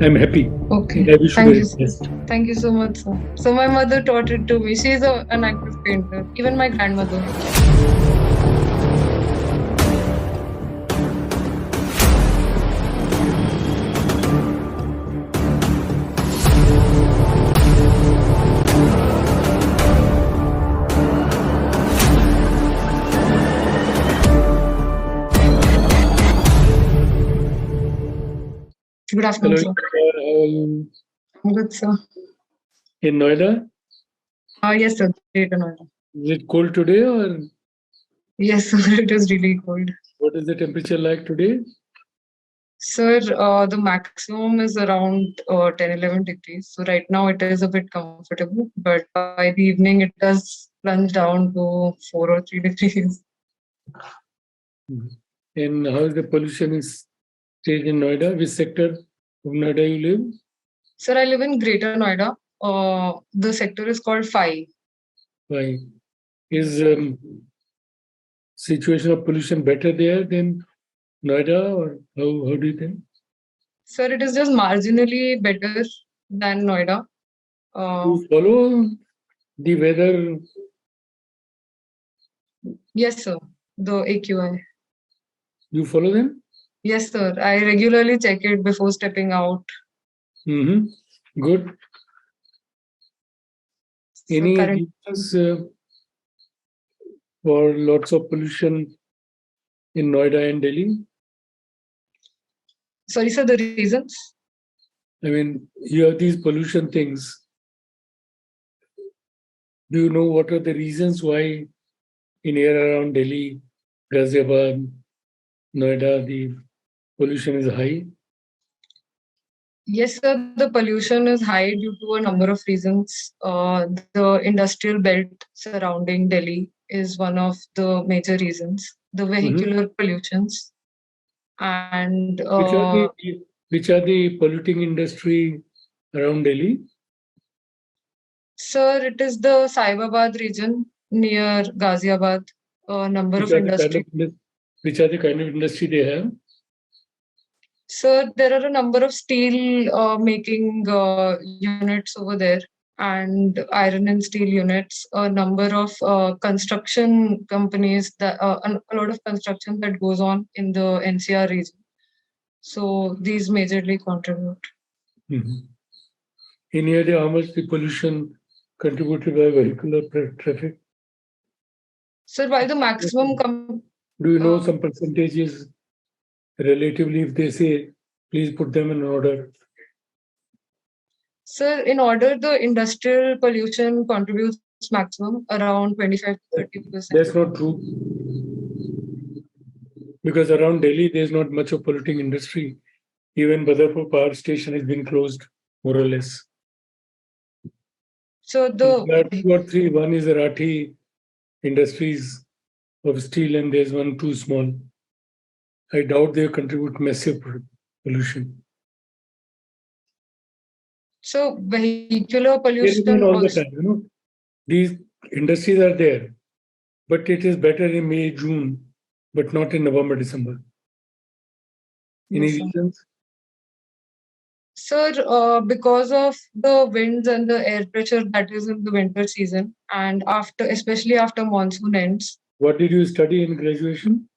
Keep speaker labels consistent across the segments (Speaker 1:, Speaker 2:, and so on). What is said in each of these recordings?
Speaker 1: I'm happy.
Speaker 2: Okay.
Speaker 1: I wish you
Speaker 2: Thank
Speaker 1: very
Speaker 2: you.
Speaker 1: best.
Speaker 2: Thank you so much, sir. So my mother taught it to me. She's an active painter. Even my grandmother. Good afternoon,
Speaker 1: Hello,
Speaker 2: sir.
Speaker 1: how are you?
Speaker 2: I'm good, sir.
Speaker 1: In Noida?
Speaker 2: Yes, sir. Great Noida.
Speaker 1: Is it cold today, or
Speaker 2: Yes, sir. It is really cold.
Speaker 1: what is the temperature like today?
Speaker 2: Sir, the maximum is around 10, 11 degrees. So right now it is a bit comfortable, but by the evening it does plunge down to 4 or 3 degrees.
Speaker 1: And how is the pollution is staged in Noida? Which sector of Noida you live?
Speaker 2: Sir, I live in Greater Noida. The sector is called Phai.
Speaker 1: Why is situation of pollution better there than Noida, or how do you think?
Speaker 2: Sir, it is just marginally better than Noida.
Speaker 1: You follow the weather?
Speaker 2: Yes, sir. The AQI.
Speaker 1: You follow them?
Speaker 2: Yes, sir. I regularly check it before stepping out.
Speaker 1: Mm-hmm. Good.
Speaker 2: So
Speaker 1: Any
Speaker 2: current.
Speaker 1: reasons for lots of pollution in Noida and Delhi?
Speaker 2: Sorry, sir. The reasons.
Speaker 1: I mean, you have these pollution things. Do you know what are the reasons why in air around Delhi, Ghaziabad, Noida, the pollution is high?
Speaker 2: Yes, sir. The pollution is high due to a number of reasons. The industrial belt surrounding Delhi is one of the major reasons. The
Speaker 1: Mhm.
Speaker 2: vehicular pollutions and
Speaker 1: Which are the which are the polluting industry around Delhi?
Speaker 2: sir, it is the Saibabad region near Ghaziabad. A number
Speaker 1: Which
Speaker 2: of
Speaker 1: are the kind
Speaker 2: industry.
Speaker 1: of which are the kind of industry they have?
Speaker 2: Sir, there are a number of steel making units over there and iron and steel units, a number of construction companies that a lot of construction that goes on in the NCR region. So these majorly contribute.
Speaker 1: Mhm. Any idea how much the pollution contributed by vehicular traffic?
Speaker 2: Sir, while the maximum
Speaker 1: Do you know some percentages relatively if they say, please put them in order?
Speaker 2: sir, in order, the industrial pollution contributes maximum around 25 to 30%.
Speaker 1: That's not true. Because around Delhi, there's not much of polluting industry. Even Badarpur power station has been closed, more or less.
Speaker 2: So
Speaker 1: There are
Speaker 2: the
Speaker 1: two or three. One is the Rathi Industries of steel, and there's one too small. I doubt they contribute massive pollution.
Speaker 2: so vehicular
Speaker 1: They
Speaker 2: pollution
Speaker 1: remain all the
Speaker 2: also.
Speaker 1: time. These industries are there, but it is better in May, June, but not in November, December. Any
Speaker 2: Yes, sir.
Speaker 1: reasons?
Speaker 2: Sir, because of the winds and the air pressure that is in the winter season, and after, especially after monsoon ends,
Speaker 1: What did you study in graduation?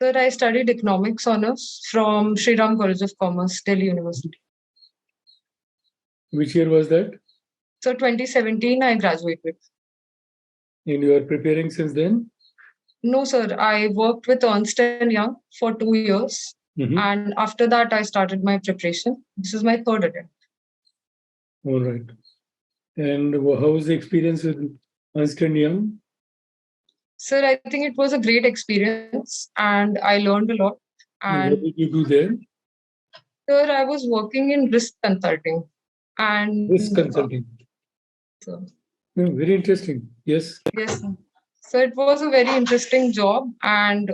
Speaker 2: sir, I studied economics honors from Sri Ram College of Commerce, Delhi University.
Speaker 1: Which year was that?
Speaker 2: So 2017, I graduated.
Speaker 1: And you are preparing since then?
Speaker 2: No, sir, I worked with Ernst & Young for 2 years,
Speaker 1: Mm-hmm.
Speaker 2: and after that, I started my preparation. This is my third attempt.
Speaker 1: All right. And how was the experience with Ernst and Young?
Speaker 2: Sir, I think it was a great experience, and I learned a lot.
Speaker 1: And what
Speaker 2: And
Speaker 1: did you do there?
Speaker 2: sir, I was working in risk consulting, and
Speaker 1: Risk consulting.
Speaker 2: yes, sir.
Speaker 1: Very interesting. Yes.
Speaker 2: Yes, sir. So it was a very interesting job, and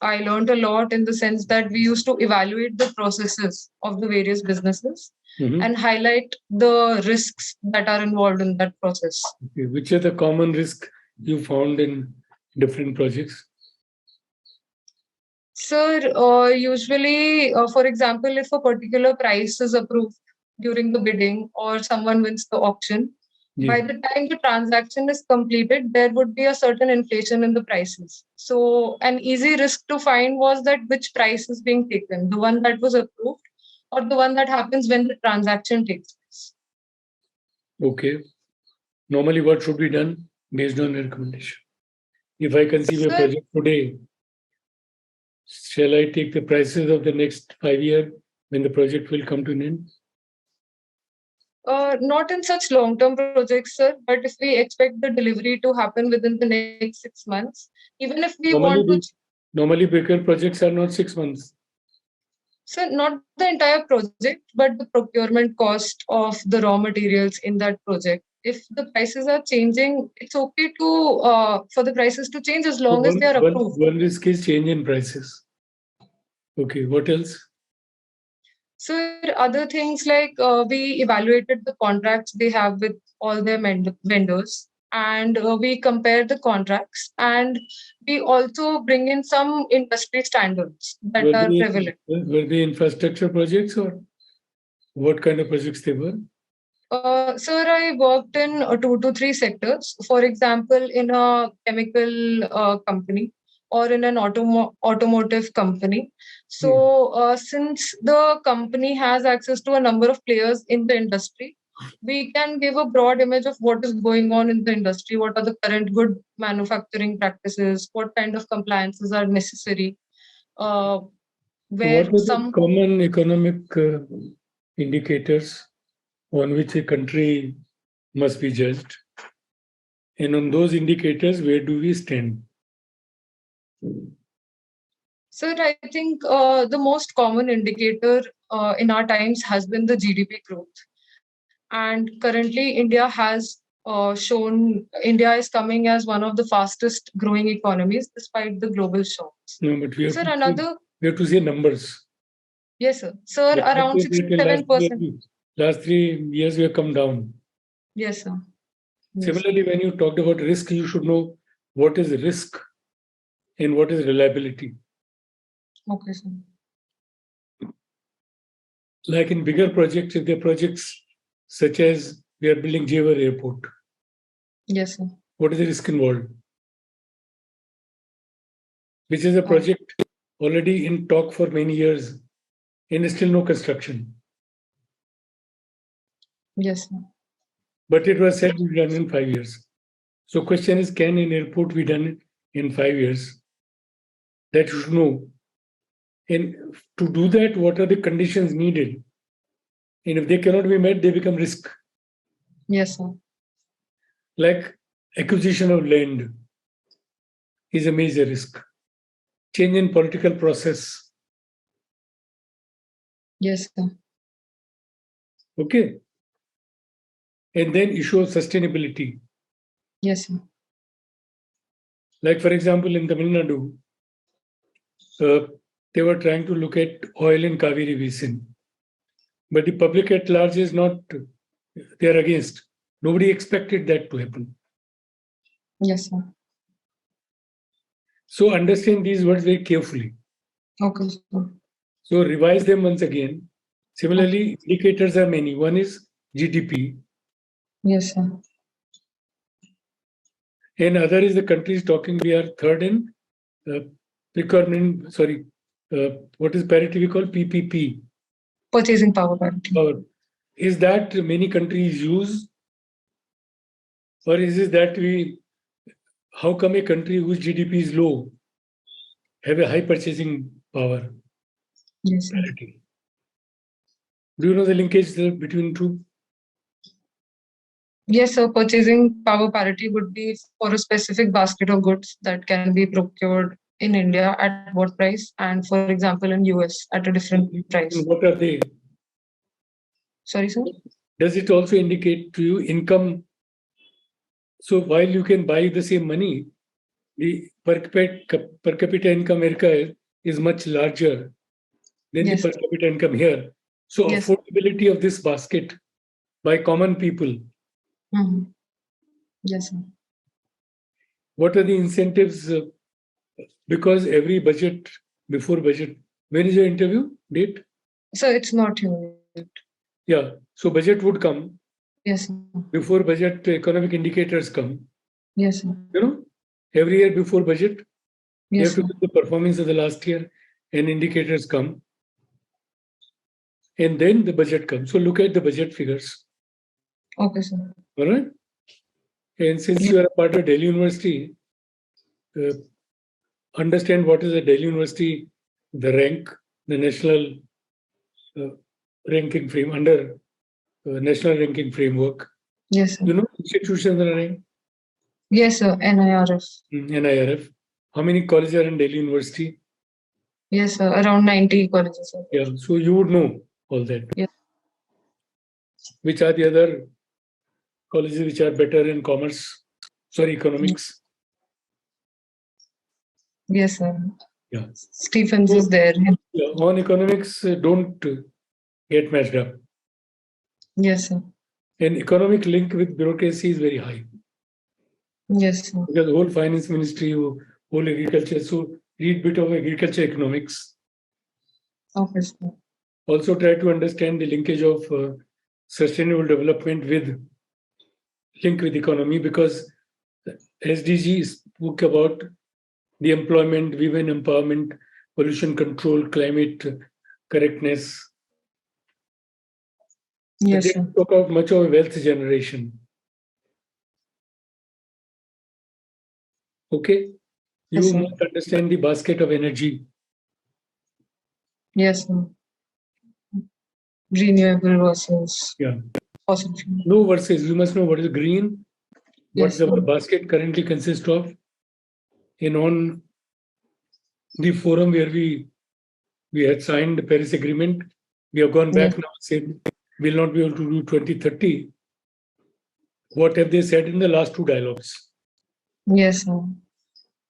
Speaker 2: I learned a lot in the sense that we used to evaluate the processes of the various businesses
Speaker 1: Mm-hmm.
Speaker 2: and highlight the risks that are involved in that process.
Speaker 1: Okay. Which are the common risks you found in different projects?
Speaker 2: Sir, usually, for example, if a particular price is approved during the bidding or someone wins the auction, by
Speaker 1: Yeah.
Speaker 2: the time the transaction is completed, there would be a certain inflation in the prices. So, an easy risk to find was that which price is being taken, the one that was approved or the one that happens when the transaction takes place.
Speaker 1: Okay. Normally, what should be done based on the recommendation? If I conceive a
Speaker 2: Sir,
Speaker 1: project today, shall I take the prices of the next 5 years when the project will come to an end?
Speaker 2: not in such long-term projects, sir, but if we expect the delivery to happen within the next 6 months, even if we want to,
Speaker 1: Normally, normally bigger projects are not 6 months.
Speaker 2: sir, not the entire project, but the procurement cost of the raw materials in that project. If the prices are changing, it's okay to for the prices to change as
Speaker 1: So
Speaker 2: long as they are approved.
Speaker 1: one risk is change in prices. Okay, what else?
Speaker 2: So other things like we evaluated the contracts they have with all their vendors, and we compare the contracts, and we also bring in some industry standards that are prevalent.
Speaker 1: Were they infrastructure projects or what kind of projects they were?
Speaker 2: Sir, I worked in 2 to 3 sectors. For example, in a chemical company or in an automotive company.
Speaker 1: Hmm.
Speaker 2: So, since the company has access to a number of players in the industry, we can give a broad image of what is going on in the industry, what are the current good manufacturing practices, what kind of compliances are necessary, uh,
Speaker 1: So
Speaker 2: where
Speaker 1: what are the
Speaker 2: some
Speaker 1: common economic indicators on which a country must be judged? And on those indicators, where do we stand?
Speaker 2: Sir, I think the most common indicator in our times has been the GDP growth. And currently, India has India is coming as one of the fastest growing economies despite the global shocks.
Speaker 1: No, but
Speaker 2: Sir, another,
Speaker 1: we have to see numbers.
Speaker 2: yes, sir. Sir,
Speaker 1: The fact
Speaker 2: around
Speaker 1: is
Speaker 2: six
Speaker 1: that the
Speaker 2: seven percent
Speaker 1: last 3 years we have come down.
Speaker 2: Yes, sir. Yes, sir.
Speaker 1: Similarly, when you talked about risk, you should know what is risk and what is reliability.
Speaker 2: Okay, sir.
Speaker 1: Like in bigger projects, if they're projects such as we are building Jewar Airport,
Speaker 2: Yes, sir.
Speaker 1: what is the risk involved? Which is a
Speaker 2: Uh,
Speaker 1: project already in talk for many years and still no construction.
Speaker 2: yes, sir.
Speaker 1: But it was said to be done in 5 years. So question is, can an airport be done in 5 years? That you should know. And to do that, what are the conditions needed? And if they cannot be met, they become risk.
Speaker 2: Yes, sir.
Speaker 1: Like acquisition of land is a major risk. Change in political process.
Speaker 2: Yes, sir.
Speaker 1: Okay. And then issue of sustainability.
Speaker 2: Yes, sir.
Speaker 1: Like, for example, in Tamil Nadu, they were trying to look at oil in Kaveri Basin. But the public at large is not, they are against. Nobody expected that to happen.
Speaker 2: Yes, sir.
Speaker 1: So understand these words very carefully.
Speaker 2: Okay, sir.
Speaker 1: So revise them once again. Similarly, indicators are many. One is GDP,
Speaker 2: Yes, sir.
Speaker 1: and other is the countries talking. We are third in uh, procurement. Sorry, what is parity we call PPP.
Speaker 2: Purchasing power parity.
Speaker 1: Or is that many countries use, or is it that we? How come a country whose GDP is low have a high purchasing power
Speaker 2: Yes, sir.
Speaker 1: parity? Do you know the linkage between two?
Speaker 2: Yes, sir. Purchasing power parity would be for a specific basket of goods that can be procured in India at what price, and for example, in US at a different price.
Speaker 1: And what are they?
Speaker 2: Sorry, sir.
Speaker 1: Does it also indicate to you income? So while you can buy the same money, the per capita income America is much larger than the
Speaker 2: Yes.
Speaker 1: per capita income here. So
Speaker 2: Yes.
Speaker 1: affordability of this basket by common people.
Speaker 2: Mhm. Yes, sir.
Speaker 1: What are the incentives? Because every budget before budget. When is your interview date?
Speaker 2: So it's not here yet.
Speaker 1: Yeah. So budget would come.
Speaker 2: Yes, sir.
Speaker 1: Before budget, economic indicators come.
Speaker 2: Yes, sir.
Speaker 1: Every year before budget, you
Speaker 2: Yes,
Speaker 1: have to
Speaker 2: sir.
Speaker 1: look at the performance of the last year, and indicators come. And then the budget comes. So look at the budget figures.
Speaker 2: Okay, sir.
Speaker 1: All right. And since you are a part of Delhi University, understand what is a Delhi University, the rank, the national ranking frame under national ranking framework.
Speaker 2: Yes, sir.
Speaker 1: Institutions are ranked.
Speaker 2: Yes, sir. NIRF.
Speaker 1: NIRF. How many colleges are in Delhi University?
Speaker 2: Yes, sir. Around 90 colleges, sir.
Speaker 1: Yeah. So you would know all that.
Speaker 2: Yeah.
Speaker 1: Which are the other colleges which are better in economics?
Speaker 2: Yes, sir.
Speaker 1: Yeah.
Speaker 2: Stephens is there.
Speaker 1: Yeah, on economics, don't get matched up.
Speaker 2: Yes, sir.
Speaker 1: And economic link with bureaucracy is very high.
Speaker 2: Yes, sir.
Speaker 1: Because the whole finance ministry, whole agriculture. So read bit of agriculture economics.
Speaker 2: Okay, sir.
Speaker 1: Also try to understand the linkage of sustainable development with economy, because SDG spoke about the employment, women empowerment, pollution control, climate correctness.
Speaker 2: Yes,
Speaker 1: They
Speaker 2: sir.
Speaker 1: talk about much of wealth generation. Okay, you
Speaker 2: Yes, sir.
Speaker 1: must understand the basket of energy.
Speaker 2: Yes, sir. Renewable versus fossil fuel.
Speaker 1: No versus. You must know what is green, what
Speaker 2: Yes,
Speaker 1: the
Speaker 2: sir.
Speaker 1: basket currently consists of. And on the forum where we had signed the Paris Agreement, we have gone back now and said we'll not be able to do 2030. What have they said in the last two dialogues?
Speaker 2: Yes, sir.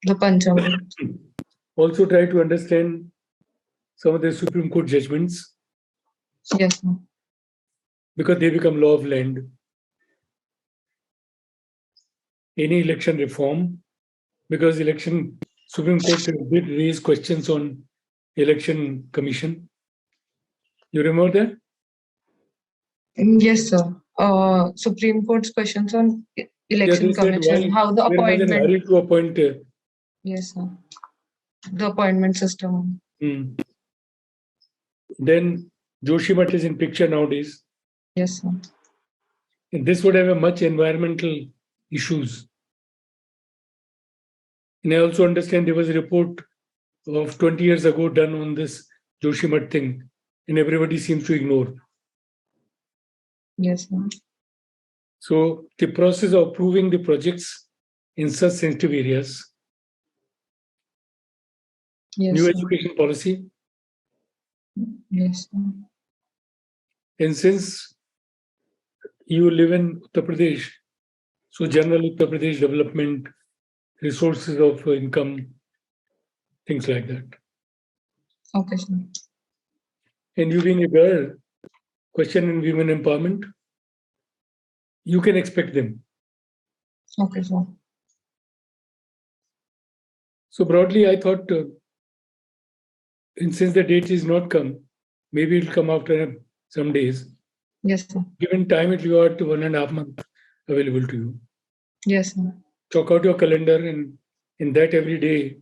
Speaker 2: The Panchamrit.
Speaker 1: Also try to understand some of the Supreme Court judgments.
Speaker 2: Yes, sir.
Speaker 1: Because they become law of land. Any election reform, because Supreme Court did raise questions on election commission. You remember that?
Speaker 2: Yes, sir. Supreme Court's questions on election commission, how the appointment.
Speaker 1: To appoint.
Speaker 2: Yes, sir. The appointment system.
Speaker 1: Then Joshimath is in picture nowadays.
Speaker 2: Yes, sir.
Speaker 1: And this would have a much environmental issues. And I also understand there was a report of 20 years ago done on this Joshimath thing, and everybody seems to ignore.
Speaker 2: Yes, sir.
Speaker 1: So the process of approving the projects in such sensitive areas.
Speaker 2: Yes,
Speaker 1: new
Speaker 2: sir.
Speaker 1: education policy.
Speaker 2: Yes, sir.
Speaker 1: And since you live in Uttar Pradesh, so general Uttar Pradesh development, resources of income, things like that.
Speaker 2: Okay, sir.
Speaker 1: And you being a girl, question in women empowerment, you can expect them.
Speaker 2: Okay, sir.
Speaker 1: So broadly, I thought, and since the date is not come, maybe it'll come after some days.
Speaker 2: Yes, sir.
Speaker 1: Given time, it will be 1.5 months available to you.
Speaker 2: Yes, sir.
Speaker 1: Chalk out your calendar, and in that every day,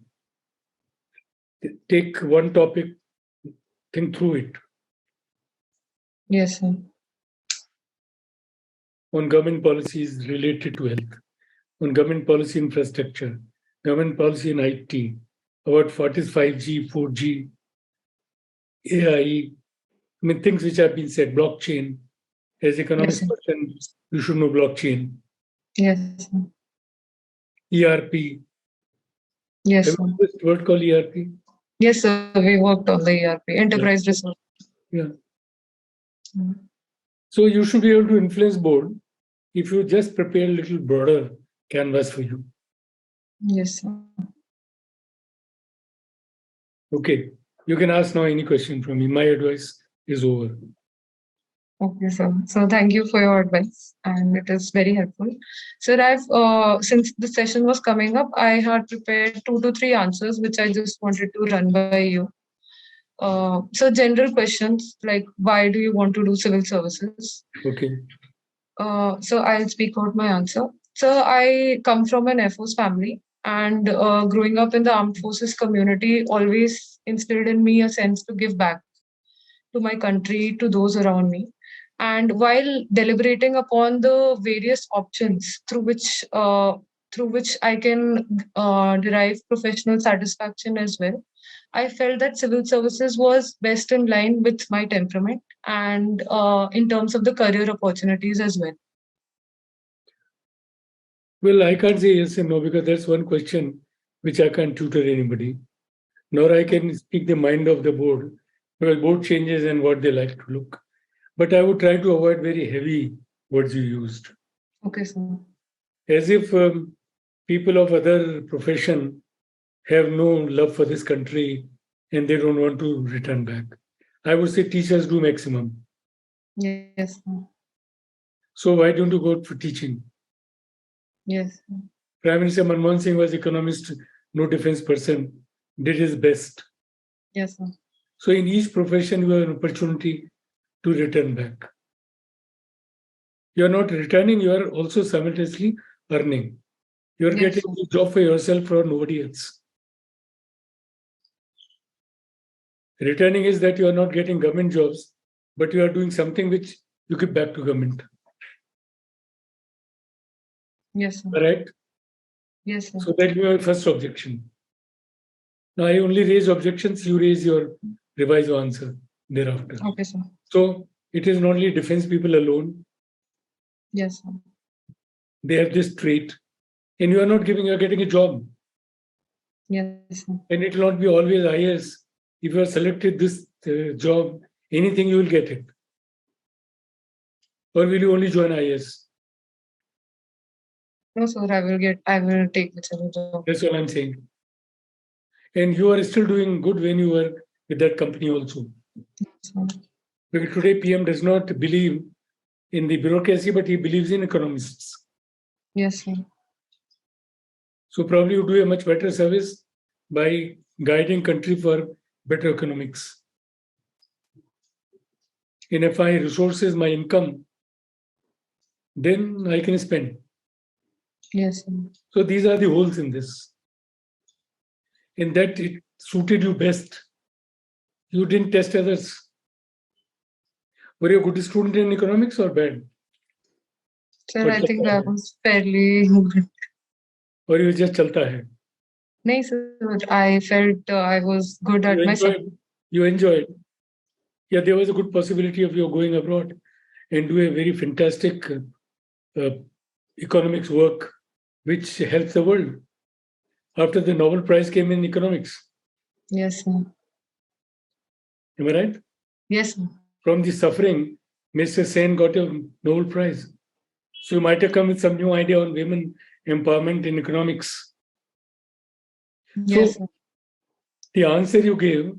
Speaker 1: take one topic, think through it.
Speaker 2: Yes, sir.
Speaker 1: On government policies related to health, on government policy infrastructure, government policy in IT, about what is 5G, 4G, AI, things which have been said, blockchain. As economics person, you should know blockchain.
Speaker 2: Yes, sir.
Speaker 1: ERP.
Speaker 2: Yes,
Speaker 1: Have
Speaker 2: sir.
Speaker 1: you this word called ERP?
Speaker 2: Yes, sir. We worked on the ERP, enterprise resource.
Speaker 1: Yeah. So you should be able to influence board if you just prepare a little broader canvas for you.
Speaker 2: Yes, sir.
Speaker 1: Okay. You can ask now any question from me. My advice is over.
Speaker 2: Okay, sir. So thank you for your advice, and it is very helpful. Sir, I've since the session was coming up, I had prepared 2 to 3 answers, which I just wanted to run by you. So general questions like why do you want to do civil services?
Speaker 1: Okay.
Speaker 2: So I'll speak out my answer. So I come from an Air Force family, and growing up in the armed forces community always instilled in me a sense to give back to my country, to those around me. And while deliberating upon the various options through which I can derive professional satisfaction as well, I felt that civil services was best in line with my temperament and in terms of the career opportunities as well.
Speaker 1: Well, I can't say yes and no because that's one question which I can't tutor anybody, nor I can speak the mind of the board because board changes and what they like to look. But I would try to avoid very heavy words you used,
Speaker 2: Okay, sir.
Speaker 1: as if people of other profession have no love for this country and they don't want to return back. I would say teachers do maximum.
Speaker 2: Yes, sir.
Speaker 1: So why don't you go for teaching?
Speaker 2: Yes, sir.
Speaker 1: Prime Minister Manmohan Singh was economist, no defense person, did his best.
Speaker 2: Yes, sir.
Speaker 1: So in each profession, you have an opportunity to return back. You are not returning, you are also simultaneously earning. You are
Speaker 2: Yes,
Speaker 1: getting
Speaker 2: sir.
Speaker 1: a job for yourself or nobody else. Returning is that you are not getting government jobs, but you are doing something which you give back to government.
Speaker 2: Yes, sir.
Speaker 1: Correct?
Speaker 2: Yes, sir.
Speaker 1: So that will be my first objection. Now I only raise objections, you raise your revised answer thereafter.
Speaker 2: Okay, sir.
Speaker 1: So it is not only defense people alone,
Speaker 2: Yes, sir.
Speaker 1: they have this trait, and you are not giving, you are getting a job.
Speaker 2: Yes, sir.
Speaker 1: And it will not be always IAS. If you are selected this job, anything you will get it. Or will you only join IAS?
Speaker 2: No, sir. I will take whichever job.
Speaker 1: That's all I'm saying. And you are still doing good when you were with that company also.
Speaker 2: Sir.
Speaker 1: Because today PM does not believe in the bureaucracy, but he believes in economists.
Speaker 2: Yes, sir.
Speaker 1: So probably you do a much better service by guiding country for better economics. And if my resources, my income, then I can spend.
Speaker 2: Yes, sir.
Speaker 1: So these are the holes in this. In that it suited you best. You didn't test others. Were you a good student in economics or bad?
Speaker 2: Sir, I think I was fairly good.
Speaker 1: Or you just chalta hai?
Speaker 2: No, sir. I felt I was good at
Speaker 1: You
Speaker 2: my subject.
Speaker 1: enjoyed. You enjoyed. Yeah, there was a good possibility of you going abroad and do a very fantastic economics work, which helps the world. After the Nobel Prize came in economics.
Speaker 2: Yes, sir.
Speaker 1: Am I right?
Speaker 2: Yes, sir.
Speaker 1: From the suffering, Mr. Sen got a Nobel Prize. So you might have come with some new idea on women empowerment in economics.
Speaker 2: Yes,
Speaker 1: So
Speaker 2: sir.
Speaker 1: the answer you gave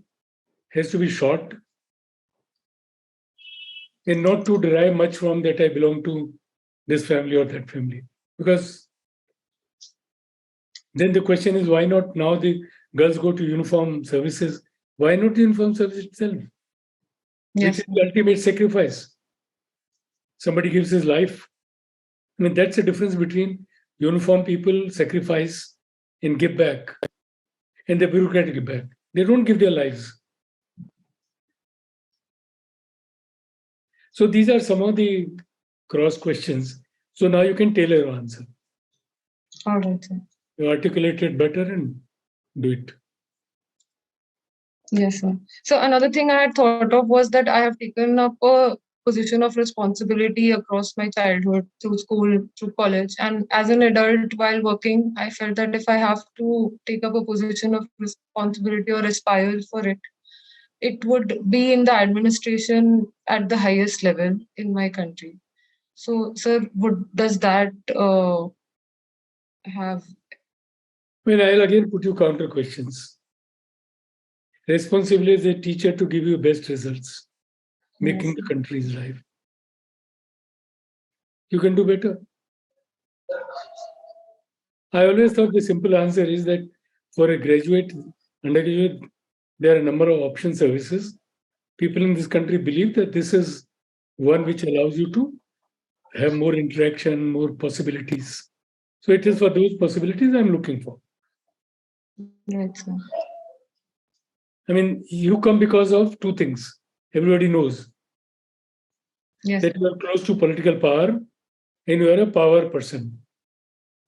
Speaker 1: has to be short and not to derive much from that I belong to this family or that family. Because then the question is, why not now the girls go to uniform services? Why not the uniform service itself?
Speaker 2: Yes,
Speaker 1: Which is
Speaker 2: sir.
Speaker 1: the ultimate sacrifice. Somebody gives his life. I mean, that's the difference between uniform people sacrifice and give back and the bureaucratic give back. They don't give their lives. So these are some of the cross questions. So now you can tailor your answer.
Speaker 2: All right, sir.
Speaker 1: You articulate it better and do it.
Speaker 2: Yes, sir. So another thing I had thought of was that I have taken up a position of responsibility across my childhood through school, through college, and as an adult while working, I felt that if I have to take up a position of responsibility or aspire for it, it would be in the administration at the highest level in my country. So, sir, would does that have?
Speaker 1: Well, I'll again put you counter questions. Responsibility is a teacher to give you best results,
Speaker 2: Yes,
Speaker 1: making the country's life. you can do better. I always thought the simple answer is that for a graduate, undergraduate, there are a number of option services. People in this country believe that this is one which allows you to have more interaction, more possibilities. So it is for those possibilities I'm looking for.
Speaker 2: Right, sir.
Speaker 1: I mean, you come because of two things. Everybody knows
Speaker 2: Yes,
Speaker 1: that you are close to political power and you are a power person.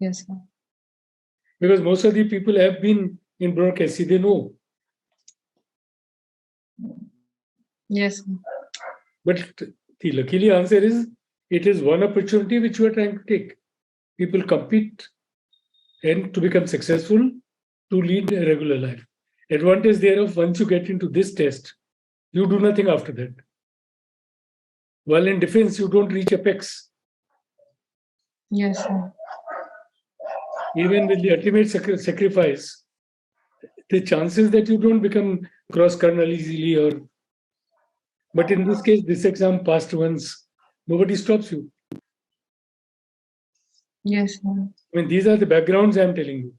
Speaker 2: yes, sir.
Speaker 1: Because most of the people have been in broadcasting, they know.
Speaker 2: Yes, sir.
Speaker 1: But the luckily answer is it is one opportunity which you are trying to take. People compete and to become successful, to lead a regular life. Advantage thereof, once you get into this test, you do nothing after that. While in defense, you don't reach apex.
Speaker 2: Yes, sir.
Speaker 1: Even with the ultimate sacrifice, the chances that you don't become cross colonel easily or. But in this case, this exam passed once, nobody stops you.
Speaker 2: Yes, sir.
Speaker 1: I mean, these are the backgrounds I'm telling you.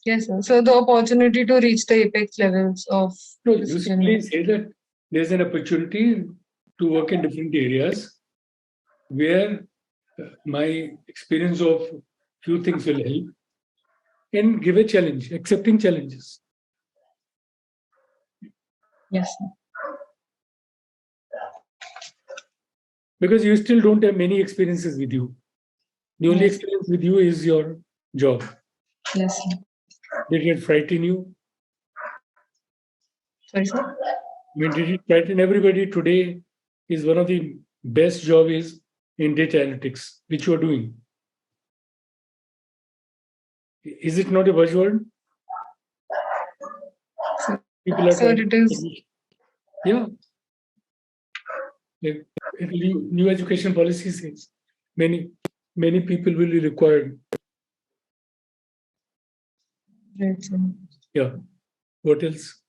Speaker 2: Yes, sir. So the opportunity to reach the apex levels of
Speaker 1: No,
Speaker 2: this
Speaker 1: you
Speaker 2: journey.
Speaker 1: simply say that there's an opportunity to work in different areas where my experience of few things will help and give a challenge, accepting challenges.
Speaker 2: Yes, sir.
Speaker 1: Because you still don't have many experiences with you. The only
Speaker 2: Yes.
Speaker 1: experience with you is your job.
Speaker 2: Yes, sir.
Speaker 1: Did it frighten you?
Speaker 2: Sorry, sir.
Speaker 1: I mean, did it frighten everybody? Today is one of the best job is in data analytics, which you are doing. Is it not a buzzword? People are
Speaker 2: Sir,
Speaker 1: trying.
Speaker 2: it is.
Speaker 1: Yeah. Like, new education policy says many people will be required.
Speaker 2: Right, sir.
Speaker 1: Yeah. What else?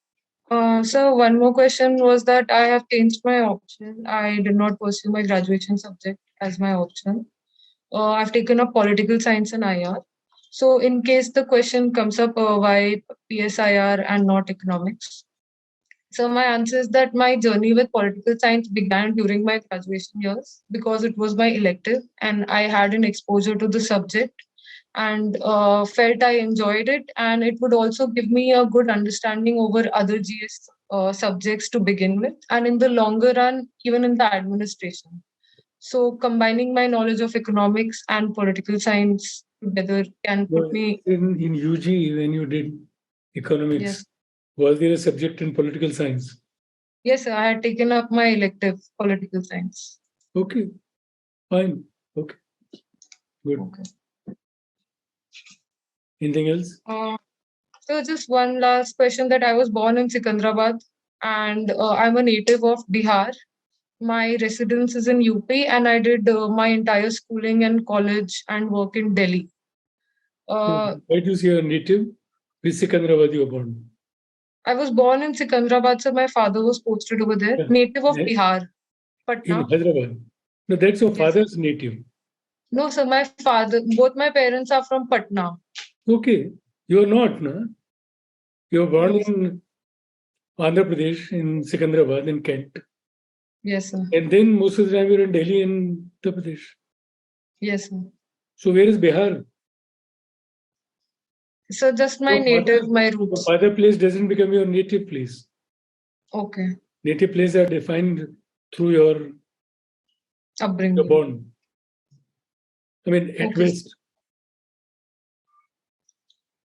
Speaker 2: So one more question was that I have changed my option. I did not pursue my graduation subject as my option. I've taken up political science and IR. So in case the question comes up, why PSIR and not economics? So my answer is that my journey with political science began during my graduation years because it was my elective and I had an exposure to the subject and felt I enjoyed it, and it would also give me a good understanding over other GS subjects to begin with, and in the longer run, even in the administration. So combining my knowledge of economics and political science together can put me.
Speaker 1: In UG, when you did economics,
Speaker 2: Yes.
Speaker 1: was there a subject in political science?
Speaker 2: Yes, I had taken up my elective political science.
Speaker 1: Okay, fine. Okay, good.
Speaker 2: Okay.
Speaker 1: Anything else?
Speaker 2: So just one last question, that I was born in Sikandrabad and I'm a native of Bihar. My residence is in UP and I did my entire schooling and college and work in Delhi.
Speaker 1: Why do you say you're native? Which Sikandrabad you were born?
Speaker 2: I was born in Sikandrabad, so my father was posted over there.
Speaker 1: Yeah.
Speaker 2: Native of
Speaker 1: Yeah.
Speaker 2: Bihar,
Speaker 1: In
Speaker 2: Patna.
Speaker 1: Hyderabad. No, that's your
Speaker 2: Yes.
Speaker 1: father's native.
Speaker 2: No, sir, my father, both my parents are from Patna.
Speaker 1: Okay, you're not, no? You're born
Speaker 2: Yes.
Speaker 1: in Andhra Pradesh, in Sikandrabad, in Kent.
Speaker 2: Yes, sir.
Speaker 1: And then most of the time you're in Delhi and Uttar Pradesh.
Speaker 2: Yes, sir.
Speaker 1: So where is Bihar?
Speaker 2: So just my native, my
Speaker 1: Your
Speaker 2: roots.
Speaker 1: father place doesn't become your native place.
Speaker 2: Okay.
Speaker 1: Native place are defined through your
Speaker 2: Upbringing.
Speaker 1: born. I mean, at
Speaker 2: Okay.
Speaker 1: best.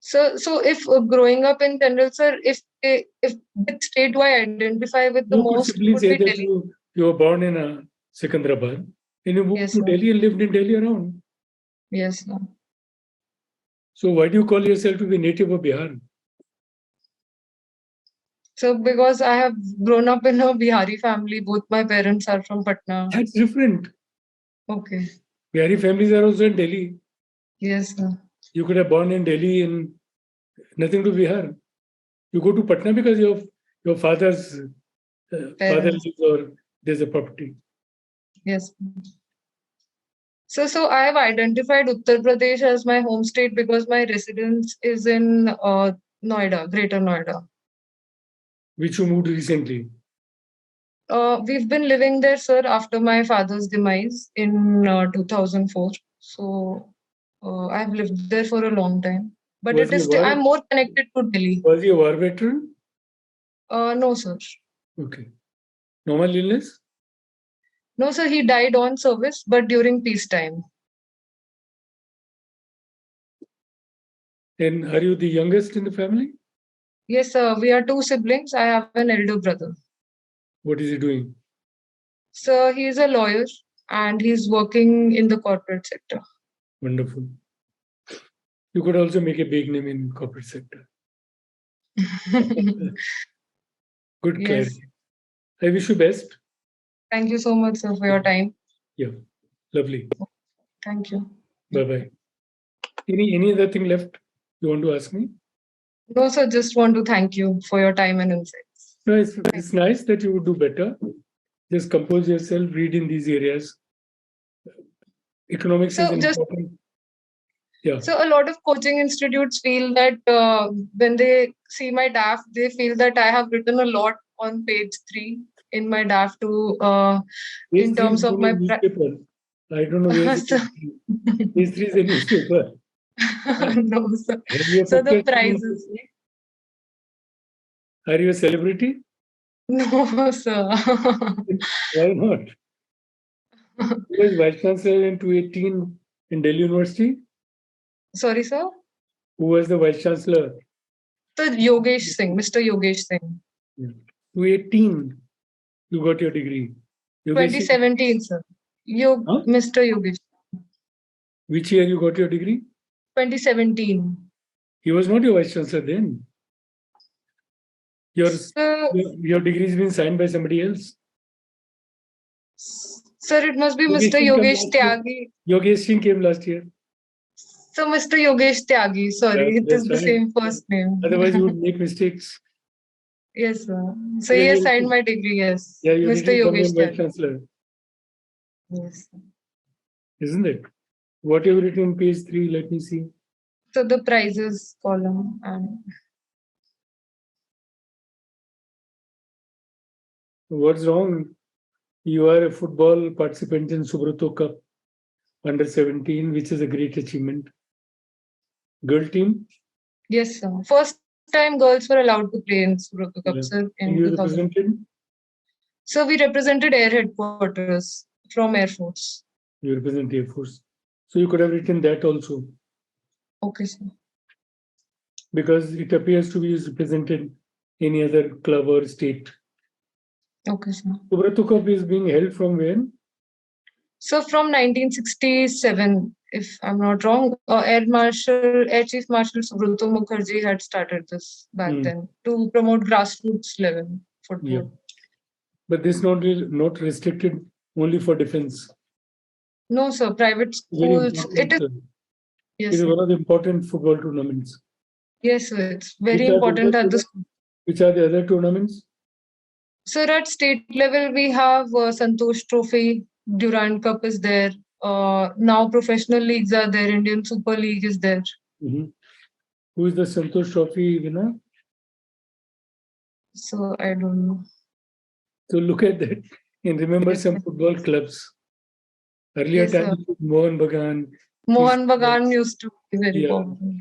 Speaker 2: So if growing up in general, sir, if which state do I identify with the
Speaker 1: You could
Speaker 2: most,
Speaker 1: simply
Speaker 2: would
Speaker 1: say
Speaker 2: be
Speaker 1: that
Speaker 2: Delhi.
Speaker 1: you were born in Sikandrabad and you moved
Speaker 2: Yes,
Speaker 1: to
Speaker 2: sir.
Speaker 1: Delhi and lived in Delhi around.
Speaker 2: Yes, sir.
Speaker 1: So why do you call yourself to be native of Bihar?
Speaker 2: So because I have grown up in a Bihari family, both my parents are from Patna.
Speaker 1: That's different.
Speaker 2: Okay.
Speaker 1: Bihari families are also in Delhi.
Speaker 2: Yes, sir.
Speaker 1: You could have born in Delhi and nothing to Bihar. You go to Patna because your father's father
Speaker 2: Parents.
Speaker 1: lives or there's a property.
Speaker 2: Yes. So I have identified Uttar Pradesh as my home state because my residence is in Noida, Greater Noida.
Speaker 1: Which you moved recently.
Speaker 2: We've been living there, sir, after my father's demise in 2004. So I've lived there for a long time. But
Speaker 1: Was
Speaker 2: it
Speaker 1: he
Speaker 2: is
Speaker 1: a
Speaker 2: still,
Speaker 1: war?
Speaker 2: I'm more connected to Delhi.
Speaker 1: Was he a war veteran?
Speaker 2: No, sir.
Speaker 1: Okay. Normal illness?
Speaker 2: No, sir, he died on service, but during peacetime.
Speaker 1: And are you the youngest in the family?
Speaker 2: Yes, sir, we are two siblings. I have an elder brother.
Speaker 1: What is he doing?
Speaker 2: So he is a lawyer and he's working in the corporate sector.
Speaker 1: Wonderful. You could also make a big name in corporate sector. Good
Speaker 2: Yes.
Speaker 1: clarity. I wish you best.
Speaker 2: Thank you so much, sir, for your time.
Speaker 1: Yeah. Lovely.
Speaker 2: Thank you.
Speaker 1: Bye-bye. Any other thing left you want to ask me?
Speaker 2: No, sir, just want to thank you for your time and insights.
Speaker 1: No, it's nice that you would do better. Just compose yourself, read in these areas. Economics is
Speaker 2: So just
Speaker 1: important. Yeah.
Speaker 2: so a lot of coaching institutes feel that when they see my DAF, they feel that I have written a lot on page 3 in my DAF to
Speaker 1: Page
Speaker 2: in
Speaker 1: 3
Speaker 2: terms
Speaker 1: is
Speaker 2: of
Speaker 1: in a
Speaker 2: my
Speaker 1: newspaper. I don't know where is
Speaker 2: so,
Speaker 1: it. Page 3 is a newspaper.
Speaker 2: no, sir.
Speaker 1: Have you a
Speaker 2: So the
Speaker 1: picture in
Speaker 2: prizes.
Speaker 1: page 3? Are you a celebrity?
Speaker 2: No, sir.
Speaker 1: Why not? Who was Vice Chancellor in 2018 in Delhi University?
Speaker 2: Sorry, sir.
Speaker 1: Who was the Vice Chancellor?
Speaker 2: So Yogesh Singh, Mr. Yogesh Singh.
Speaker 1: 2018, you got your degree. Yogesh Singh,
Speaker 2: 2017, sir.
Speaker 1: huh?
Speaker 2: Mr. Yogesh.
Speaker 1: Which year you got your degree?
Speaker 2: 2017.
Speaker 1: He was not your Vice Chancellor then. Your,
Speaker 2: So,
Speaker 1: your degree has been signed by somebody else.
Speaker 2: sir, it must be
Speaker 1: Yogesh
Speaker 2: Mr.
Speaker 1: Singh came
Speaker 2: Yogesh
Speaker 1: last year.
Speaker 2: Tyagi.
Speaker 1: Yogesh Singh came last year.
Speaker 2: So, Mr. Yogesh Tyagi, sorry, it is
Speaker 1: That's
Speaker 2: the
Speaker 1: right.
Speaker 2: same first name.
Speaker 1: Otherwise, you would make mistakes.
Speaker 2: Yes, sir. So,
Speaker 1: Yeah,
Speaker 2: he has
Speaker 1: you'll-
Speaker 2: signed my degree, yes.
Speaker 1: Yeah, you
Speaker 2: Mr.
Speaker 1: didn't come
Speaker 2: Yogesh
Speaker 1: in Vice
Speaker 2: Tyagi.
Speaker 1: Chancellor,
Speaker 2: Yes.
Speaker 1: isn't it? What have you written in page 3? Let me see.
Speaker 2: So, the prizes column and
Speaker 1: What's wrong? You are a football participant in Subrato Cup under 17, which is a great achievement. Girl team?
Speaker 2: yes, sir. First time girls were allowed to play in Suroto Cup,
Speaker 1: Yeah.
Speaker 2: sir,
Speaker 1: And
Speaker 2: in
Speaker 1: you
Speaker 2: 2000.
Speaker 1: represented?
Speaker 2: So, we represented Air Headquarters from Air Force.
Speaker 1: You represent Air Force. So you could have written that also,
Speaker 2: Okay, sir.
Speaker 1: because it appears to be represented any other club or state.
Speaker 2: Okay, sir.
Speaker 1: Subrato Cup is being held from when?
Speaker 2: So from 1967, if I'm not wrong, Air Chief Marshal Subrata Mukherjee had started this back then to promote grassroots level football.
Speaker 1: Yeah. But this not restricted only for defense.
Speaker 2: No, sir. Private
Speaker 1: Very
Speaker 2: schools.
Speaker 1: important.
Speaker 2: It is.
Speaker 1: It
Speaker 2: Yes,
Speaker 1: is
Speaker 2: sir.
Speaker 1: one of the important football tournaments.
Speaker 2: Yes, sir. It's very
Speaker 1: Which are the
Speaker 2: important
Speaker 1: other
Speaker 2: at the school.
Speaker 1: Which are the other tournaments?
Speaker 2: Sir, at state level, we have Santosh Trophy, Durand Cup is there. Now professional leagues are there. Indian Super League is there.
Speaker 1: Who is the Santosh Trophy winner?
Speaker 2: So I don't know.
Speaker 1: So look at that and remember
Speaker 2: Yes,
Speaker 1: some
Speaker 2: sir.
Speaker 1: football clubs. Earlier
Speaker 2: Yes, sir.
Speaker 1: times, Mohan Bagan,
Speaker 2: Mohan Bagan used to be very
Speaker 1: yeah,
Speaker 2: popular.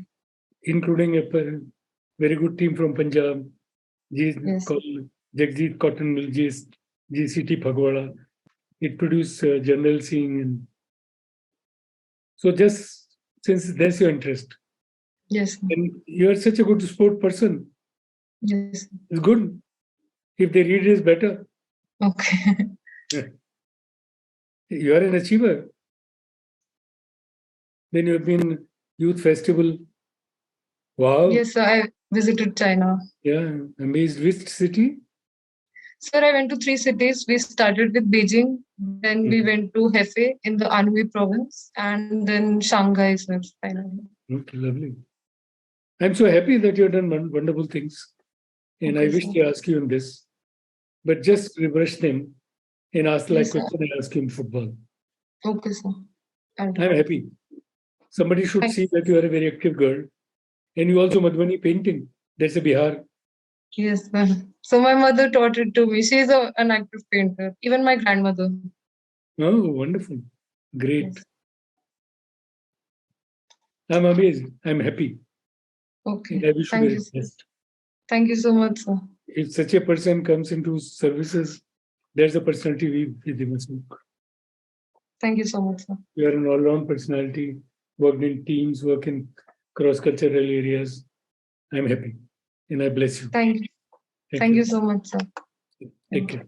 Speaker 1: including a very good team from Punjab,
Speaker 2: Yes.
Speaker 1: called Jagjeet Cotton Mill, GCT Phagwara. It produced General Singh. And so just since that's your interest,
Speaker 2: Yes.
Speaker 1: and you are such a good sport person,
Speaker 2: Yes.
Speaker 1: it's good. If they read it, it's better.
Speaker 2: Okay.
Speaker 1: You are an achiever. Then you have been youth festival. Wow.
Speaker 2: Yes, sir. I visited China.
Speaker 1: Yeah, amazed. Which city?
Speaker 2: Sir, I went to 3 cities. We started with Beijing, then we went to Hefei in the Anhui province, and then Shanghai, sir, finally.
Speaker 1: Okay, lovely. I'm so happy that you've done wonderful things. And I
Speaker 2: Okay,
Speaker 1: wish
Speaker 2: sir.
Speaker 1: to ask you on this, but just reverse them and ask like
Speaker 2: Yes, sir.
Speaker 1: question I ask you in football.
Speaker 2: Okay, sir. I'll do
Speaker 1: I'm
Speaker 2: it.
Speaker 1: happy. Somebody should
Speaker 2: Thank
Speaker 1: see that you are a very active girl. And you also Madhubani painting. That's a Bihar.
Speaker 2: Yes, ma'am. So my mother taught it to me. She's an active painter. Even my grandmother.
Speaker 1: Oh, wonderful. Great.
Speaker 2: Yes.
Speaker 1: I'm amazed. I'm happy.
Speaker 2: Okay.
Speaker 1: And I wish you
Speaker 2: Thank
Speaker 1: the
Speaker 2: you.
Speaker 1: best.
Speaker 2: Thank you so much, sir.
Speaker 1: If such a person comes into services, there's a personality we must look.
Speaker 2: Thank you so much, sir.
Speaker 1: You are an all-round personality, worked in teams, work in cross-cultural areas. I'm happy. And I bless you.
Speaker 2: Thank you.
Speaker 1: Thank
Speaker 2: Thank
Speaker 1: you.
Speaker 2: you so much, sir.
Speaker 1: Take care.